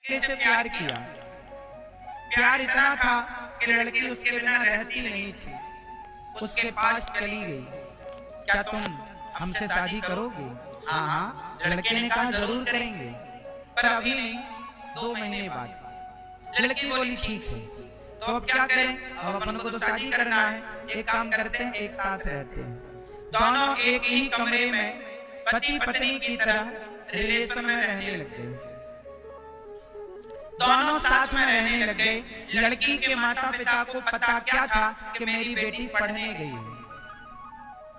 से प्यार किया। प्यार इतना था कि लड़की उसके बिना रहती नहीं थी, उसके पास चली गई। क्या तुम हमसे शादी करोगे? हाँ हाँ, लड़के ने कहा जरूर करेंगे, पर अभी नहीं, 2 महीने बाद। लड़की बोली ठीक है। तो अब क्या करें, अब अपन को तो शादी करना है। एक काम करते हैं, एक साथ रहते हैं, दोनों एक ही कमरे में पति पत्नी की तरह रिलेशन में रहने लग गए। दोनों साथ में रहने लग गए। लड़की के माता पिता को पता क्या था कि मेरी बेटी पढ़ने गई है,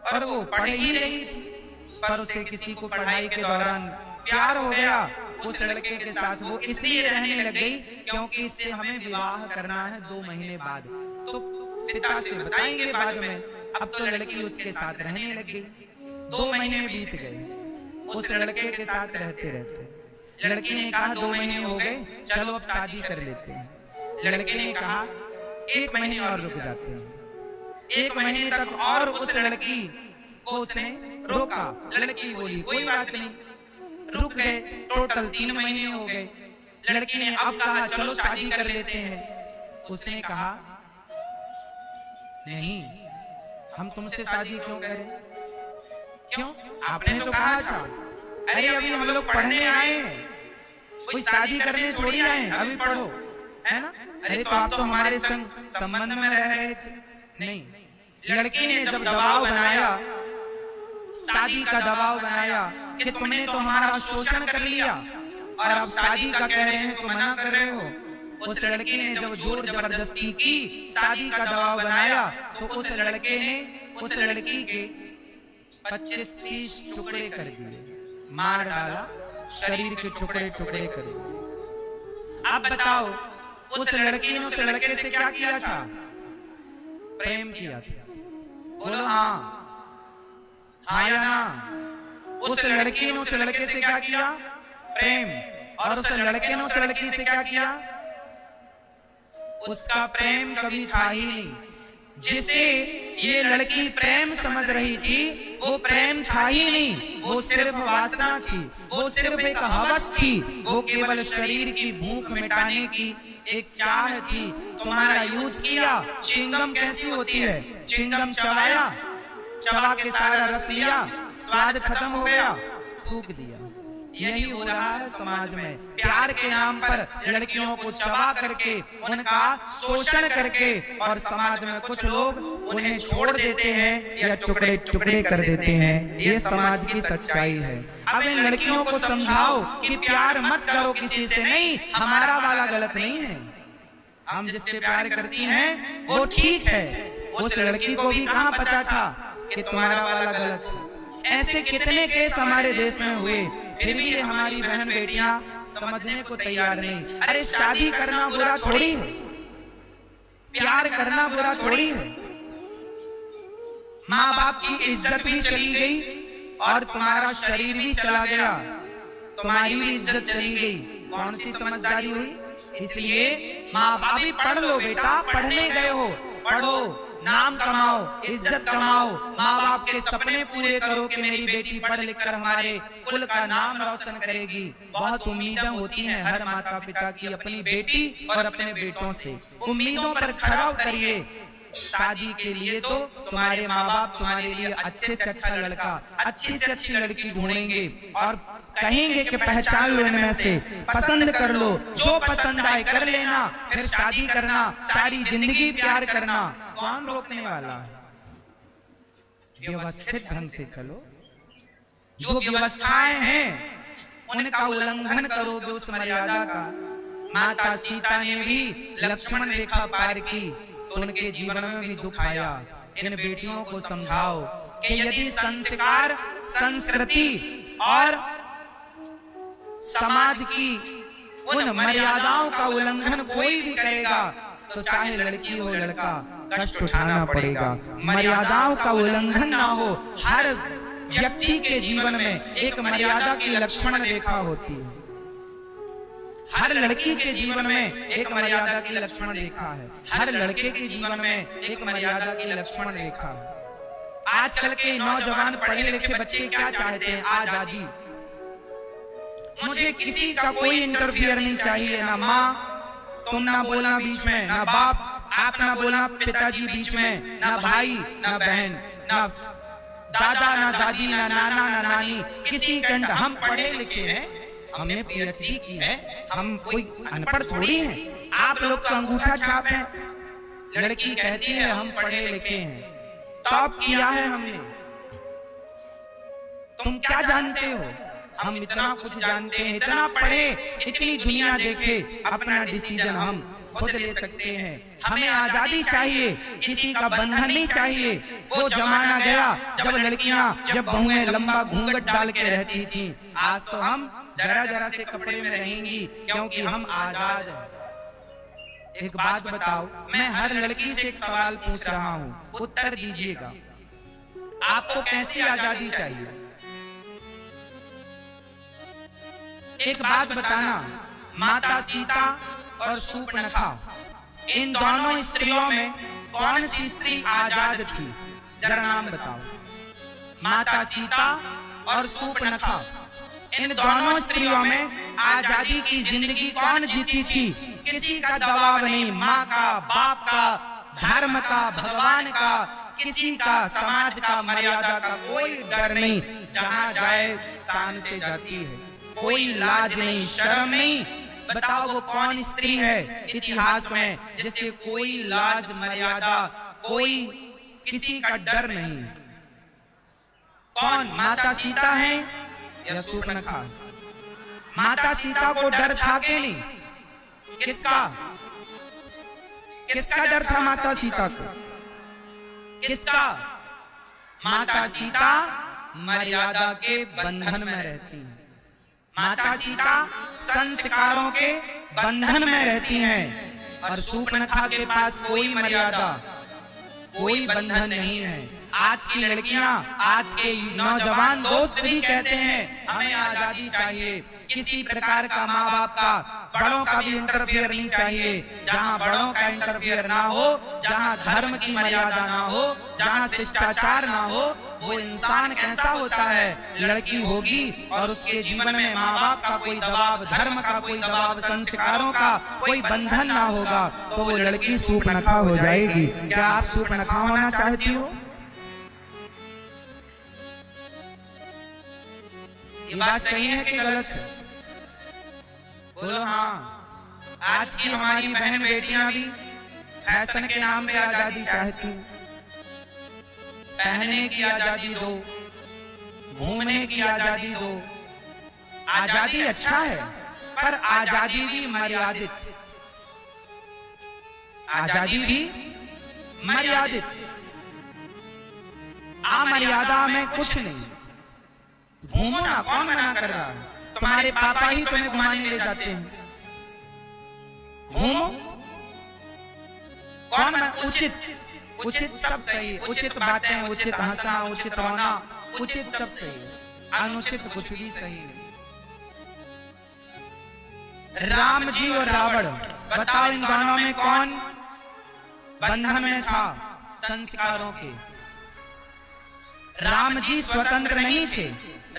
और वो पढ़ ही रही थी, पर उसे किसी को पढ़ाई के दौरान प्यार हो गया उस लड़के के साथ। वो इसलिए रहने लग गई क्योंकि इससे हमें विवाह करना है 2 महीने बाद। तो पिता से बताएंगे बाद में। अब तो लड़की उसके साथ रहने लग गई। 2 महीने बीत गए उस लड़के के साथ रहते रहते। लड़की ने कहा 2 महीने हो गए, चलो अब शादी कर लेते हैं। लड़के ने कहा 1 महीने और रुक जाते हैं। 1 महीने तक और उस लड़की को उसने रोका। लड़की बोली कोई बात नहीं, रुक गए। टोटल 3 महीने हो गए। लड़की ने अब कहा चलो शादी कर लेते हैं। उसने कहा नहीं, हम तुमसे शादी क्यों करें? क्यों? आपने तो कहा था। अरे अभी हम लोग पढ़ने आए हैं, कोई शादी करने थोड़ी आए हैं, अभी पढ़ो, है ना? अरे तो आप तो हमारे संग संबंध में रह रहे थे। नहीं, लड़की ने जब दबाव बनाया, शादी का दबाव बनाया कि तुमने तो हमारा शोषण कर लिया और अब शादी का कह रहे हैं तो मना कर रहे हो। उस लड़की ने जब जोर जबरदस्ती की, शादी का दबाव बनाया, तो उस लड़के ने उस लड़की के 25-30 टुकड़े कर दिए, मार डाला, शरीर के टुकड़े टुकड़े कर दिए। आप बताओ उस लड़की ने उस लड़के से क्या किया था? प्रेम किया था। बोलो हाँ, हाँ या ना? उस लड़की ने उस लड़के से क्या किया? प्रेम। और उस लड़के ने उस लड़की से क्या किया? उसका प्रेम कभी था ही नहीं। जिसे ये लड़की प्रेम समझ रही थी, वो प्रेम था ही नहीं, वो सिर्फ वासना थी, वो सिर्फ एक हवस थी, वो केवल शरीर की भूख मिटाने की एक चाह थी। तुम्हारा यूज किया। चिंगम कैसी होती है? चिंगम चबाया, चबा के सारा रस लिया, स्वाद खत्म हो गया, थूक दिया। यही हो रहा है समाज में। प्यार के नाम पर लड़कियों को चबा करके, उनका शोषण करके, और समाज में कुछ लोग उन्हें छोड़ देते हैं या टुकड़े टुकड़े कर देते हैं। ये समाज की सच्चाई है। अब इन लड़कियों को समझाओ कि प्यार मत करो किसी से। नहीं, हमारा वाला गलत नहीं है, हम जिससे प्यार करती हैं वो ठीक है। उस लड़की को भी कहाँ पता था कि तुम्हारा वाला गलत है। ऐसे कितने केस हमारे देश में हुए, फिर भी ये हमारी बहन बेटियां समझने को तैयार नहीं। अरे शादी करना बुरा थोड़ी है, प्यार करना बुरा थोड़ी है। माँ बाप की इज्जत भी चली गई और तुम्हारा शरीर भी चला गया, तुम्हारी भी इज्जत चली गई। कौन सी समझदारी हुई? इसलिए माँ बाप भी पढ़ लो बेटा, पढ़ने गए हो, पढ़ो, नाम कमाओ, इज्जत कमाओ, माँ बाप के सपने पूरे करो कि मेरी बेटी पढ़ लिख कर हमारे कुल का नाम रोशन करेगी। बहुत उम्मीदें होती हैं हर माता पिता की अपनी बेटी और अपने बेटों से। उम्मीदों पर खरा उतरिए। शादी के लिए तो तुम्हारे माँ बाप तुम्हारे लिए अच्छे से अच्छा लड़का, अच्छी से अच्छी लड़की ढूंढेंगे और कहेंगे कि पहचान लो इनमें से, पसंद कर लो, जो पसंद आए कर लेना, फिर शादी करना, सारी जिंदगी प्यार करना। कौन रोकने वाला है? व्यवस्थित ढंग से चलो। जो व्यवस्थाएं हैं उनका उल्लंघन करोगे उस मर्यादा का। माता सीता ने भी लक्ष्मण रेखा पार की तो उनके जीवन में भी दुख आया। इन बेटियों को समझाओ कि यदि संस्कार, संस्कृति और समाज की उन मर्यादाओं का उल्लंघन कोई भी करेगा तो चाहे लड़की हो लड़का, कष्ट उठाना पड़ेगा। मर्यादाओं का उल्लंघन ना हो। हर व्यक्ति के जीवन में एक मर्यादा की लक्ष्मण रेखा होती है। हर लड़की के जीवन में एक मर्यादा की लक्ष्मण रेखा है। हर लड़के के जीवन में एक मर्यादा की लक्ष्मण रेखा है। आजकल के नौजवान पढ़े लिखे बच्चे क्या चाहते हैं? आजादी। मुझे किसी का कोई इंटरफियर नहीं चाहिए। ना माँ तुम ना बोलना बीच में, ना बाप आप ना बोलना पिताजी बीच में, ना भाई ना बहन, ना दादा ना दादी, ना नाना ना नानी, किसी के अंडर। हम पढ़े लिखे हैं, हमने पीएचडी की है, हम कोई अनपढ़ थोड़ी हैं। आप लोग का अंगूठा छाप है। लड़की कहती है हम पढ़े लिखे हैं, टॉप किया है हमने। तुम क्या जानते हो? हम इतना कुछ जानते हैं, इतना पढ़े, इतनी दुनिया देखे, अपना डिसीजन हम खुद ले सकते हैं। हमें आजादी चाहिए, किसी का बंधन नहीं चाहिए। वो जमाना गया जब लड़कियां, जब बहुएं लंबा घूंघट डाल के रहती थी। आज तो हम जरा जरा से कपड़े में रहेंगी क्योंकि हम आजाद हैं। एक बात बताओ, मैं हर लड़की से एक सवाल पूछ रहा हूँ, उत्तर दीजिएगा। आपको कैसी आजादी चाहिए? एक बात बताना, माता सीता और शूर्पणखा, इन दोनों स्त्रियों में कौन सी स्त्री आजाद थी? जरा नाम बताओ। माता सीता और शूर्पणखा, इन दोनों स्त्रियों में आजादी की जिंदगी कौन जीती थी? किसी का दबाव नहीं, माँ का, बाप का, धर्म का, भगवान का, किसी का, समाज का, मर्यादा का कोई डर नहीं। जहाँ जाए शान से जाती है, कोई लाज नहीं, शर्म नहीं। बताओ वो कौन स्त्री है इतिहास में जिसे कोई लाज मर्यादा, कोई किसी का डर नहीं? कौन? माता सीता है या शूर्पणखा? माता सीता को डर था कि नहीं? किसका? किसका डर था माता सीता को? किसका? माता सीता मर्यादा के बंधन में रहती है। माता सीता संस्कारों के बंधन में रहती हैं और शूर्पणखा के पास कोई मर्यादा, कोई बंधन नहीं है। आज की लड़कियां, आज के नौजवान दोस्त भी कहते हैं हमें आजादी चाहिए। किसी प्रकार का माँ बाप का, बड़ों का भी इंटरफियर नहीं चाहिए। जहाँ बड़ों का इंटरफियर ना हो, जहाँ धर्म की मर्यादा ना हो, जहाँ शिष्टाचार ना हो, वो इंसान कैसा होता है? लड़की होगी और उसके जीवन में माँ बाप का कोई दबाव, धर्म का कोई दबाव, संस्कारों का कोई बंधन ना होगा तो वो लड़की शूर्पणखा हो जाएगी। क्या आप शूर्पणखा होना चाहती हो? ये बात सही है कि गलत है? बोलो हाँ। आज की हमारी बहन बेटियां भी फैशन के नाम पे आजादी चाहती, पहनने की आजादी दो, घूमने की आजादी दो। आजादी अच्छा है, पर आजादी भी मर्यादित। आजादी भी मर्यादित। अमर्यादा में कुछ नहीं। घूमो ना, कौन मना कर रहा है? तुम्हारे पापा ही तुम्हें घुमाने ले जाते हैं। घूमो, कौन मना? उचित, उचित सब सही है। उचित बातें, उचित हंसना, उचित रोना, उचित सब सही है। अनुचित कुछ भी सही नहीं। राम जी और रावण, बताओ इन दोनों में कौन बंधन में था संस्कारों के? राम जी स्वतंत्र नहीं थे,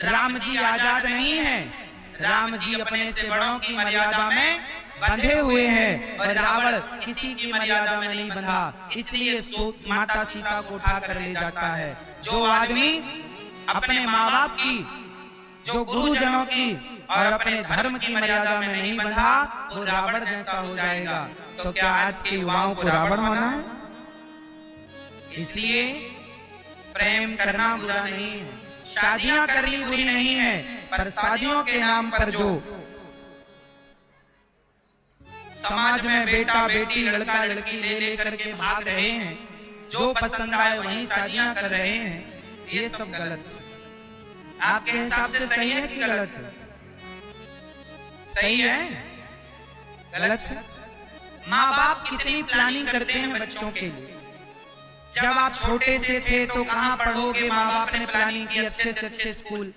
राम जी आजाद नहीं हैं। राम जी अपने से बड़ों की मर्यादा में बंधे हुए हैं और रावण किसी की मर्यादा में नहीं बंधा। इसलिए माता सीता को उठा कर ले जाता है। जो आदमी अपने माँ बाप की, जो गुरुजनों की और अपने धर्म की मर्यादा में नहीं बंधा, वो रावण जैसा हो जाएगा। तो क्या आज के युवाओं को रावण होना है? इसलिए प्रेम करना बुरा नहीं है, शादियां करनी बुरी नहीं है, पर शादियों के नाम पर जो समाज में बेटा बेटी, लड़का लड़की ले लेकर के भाग रहे हैं, जो पसंद आए वही शादियां कर रहे हैं, ये सब गलत है। आपके हिसाब से सही है कि गलत है? सही है? गलत है? माँ बाप कितनी प्लानिंग करते हैं बच्चों के लिए। जब आप छोटे से थे तो कहाँ पढ़ोगे, माँ बाप ने प्लानिंग की अच्छे से अच्छे स्कूल,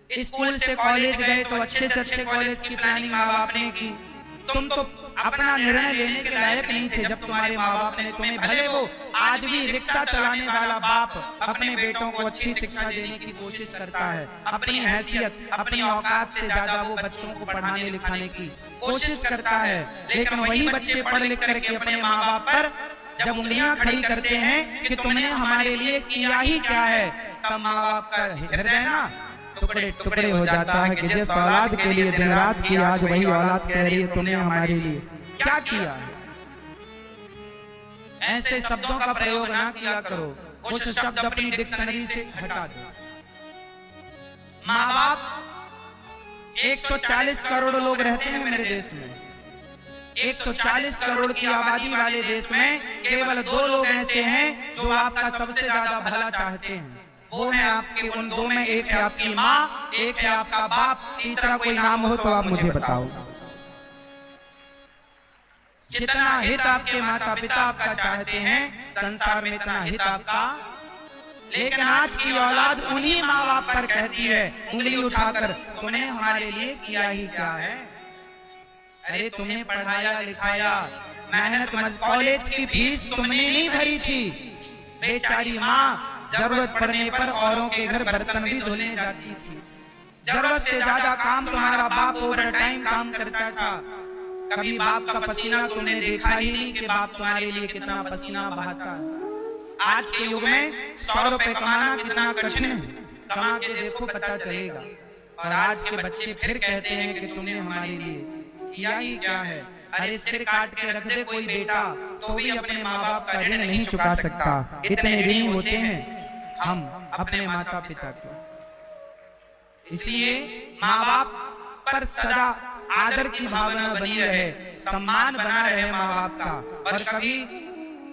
स्कूल से कॉलेज गए तो अच्छे से अच्छे कॉलेज की प्लानिंग माँ बाप ने की। तुम तो अपना निर्णय लेने के लायक नहीं थे जब तुम्हारे माँ बाप ने तुम्हें, भले वो आज भी रिक्शा चलाने वाला बाप अपने बेटों को अच्छी शिक्षा देने की कोशिश करता है, अपनी हैसियत अपनी औकात से ज्यादा वो बच्चों को पढ़ाने लिखाने की कोशिश करता है, लेकिन वही बच्चे पढ़ लिख करके अपने माँ बाप पर जब उंगलियां खड़ी करते हैं कि तुमने हमारे लिए किया ही क्या है, तब माँ बाप का हृदय ना टुकड़े टुकड़े हो जाता है कि जिस औलाद के लिए दिन रात की आज वही औलाद कह रही है तुमने हमारे लिए क्या किया है। ऐसे शब्दों का प्रयोग ना किया करो, कुछ शब्द अपनी डिक्शनरी से हटा दो। माँ बाप 140 करोड़ लोग रहते हैं मेरे देश में, 140 करोड़ की आबादी वाले देश में केवल 2 लोग ऐसे हैं जो आपका सबसे ज्यादा भला चाहते हैं, वो है आपके, उन 2 में एक है आपकी माँ, एक है आपका बाप, तीसरा कोई नाम हो तो आप मुझे बताओ। जितना हित आपके माता पिता आपका चाहते हैं संसार में इतना हित आपका, लेकिन आज की औलाद उन्हीं माँ बाप पर कहती है उंगली उठाकर तुमने हमारे लिए किया ही क्या है। अरे तुम्हें पढ़ाया लिखाया, मेहनत कॉलेज की फीस तुमने नहीं भरी थी, बेचारी माँ जरूरत पड़ने पर औरों के घर बर्तन भी धुलने जाती थी, जरूरत से ज्यादा काम तुम्हारा बाप ओवर टाइम काम करता था, कभी बाप का पसीना तुमने देखा ही नहीं कि बाप तुम्हारे लिए कितना पसीना बहाता है। आज के युग में 100 रुपए कमाना कितना कठिन है, कमा के देखो पता चलेगा। और आज के बच्चे फिर कहते हैं कि तुमने हमारे लिए किया ही क्या है। अरे सिर काट के रख दे कोई बेटा तो भी अपने माँ बाप का ऋण नहीं चुका सकता, इतने ऋणी होते हैं हम अपने माता पिता को। इसलिए माँ बाप पर सदा आदर की भावना बनी रहे, सम्मान बना रहे माँ बाप का। और कभी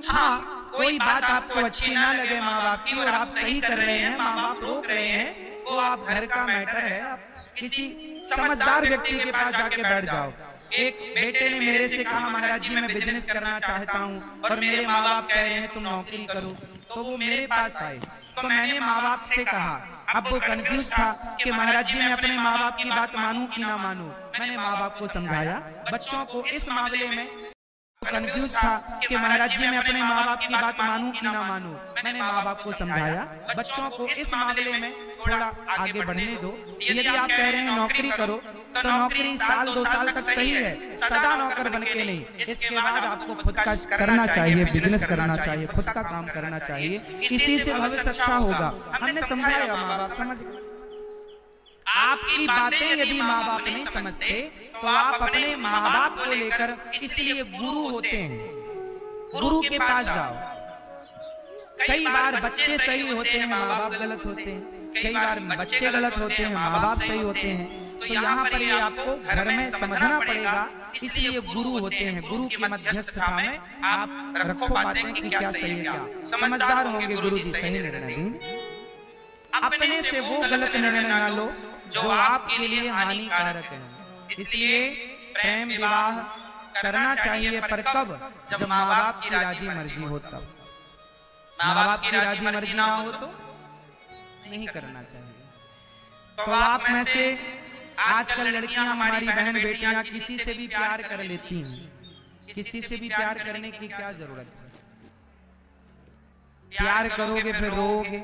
हाँ कोई बात आपको अच्छी ना लगे माँ बाप की और आप सही कर रहे हैं, माँ बाप रोक रहे हैं, वो आप घर का मैटर है, आप किसी समझदार व्यक्ति के पास जाके बैठ जाओ। एक बेटे ने मेरे से कहा महाराज जी मैं बिजनेस करना चाहता हूँ और मेरे माँ बाप कह रहे हैं तुम नौकरी करो, तो वो मेरे पास आए, तो मैंने माँ बाप से कहा, अब वो कंफ्यूज था कि महाराज जी मैं अपने माँ बाप की बात मानूं कि ना मानूं। मैंने माँ बाप को समझाया, बच्चों को इस मामले में कंफ्यूज था कि महाराज जी मैं अपने माँ बाप की बात मानूं कि ना मानूं। मैंने माँ बाप को समझाया, बच्चों को इस मामले में थोड़ा आगे बढ़ने दो। यदि आप कह रहे हैं नौकरी करो तो नौकरी 1-2 साल तक सही है, सदा नौकर बन के नहीं, इसके बाद आपको खुद का करना चाहिए, बिजनेस करना चाहिए, खुद का काम करना चाहिए, इसी से भविष्य अच्छा होगा। हमने समझाया, माँ बाप समझ। आपकी बातें यदि माँ बाप नहीं समझते तो आप अपने माँ बाप को लेकर, इसलिए गुरु होते हैं, गुरु के पास जाओ। कई बार बच्चे सही होते हैं, माँ बाप गलत होते हैं, कई बार बच्चे गलत होते हैं, माँ बाप सही होते हैं। तो यहाँ पर ये आपको घर में समझना पड़ेगा, इसलिए गुरु होते हैं, गुरु की मध्यस्थता में आप रखो बातें कि क्या सही है, क्या समझदार होंगे गुरु जी, सही निर्णय देंगे। अपने से वो गलत निर्णय ना लो जो आपके लिए हानिकारक है। इसलिए प्रेम विवाह करना चाहिए, पर कब? जब माँ बाप की राजी मर्जी हो तब। माँ बाप की राजी मर्जी ना हो तो नहीं करना चाहिए। तो आप में से आजकल लड़कियां, हमारी बहन बेटियां किसी से भी प्यार कर लेती हैं, किसी से भी प्यार करने की क्या जरूरत है? प्यार करोगे फिर रोओगे,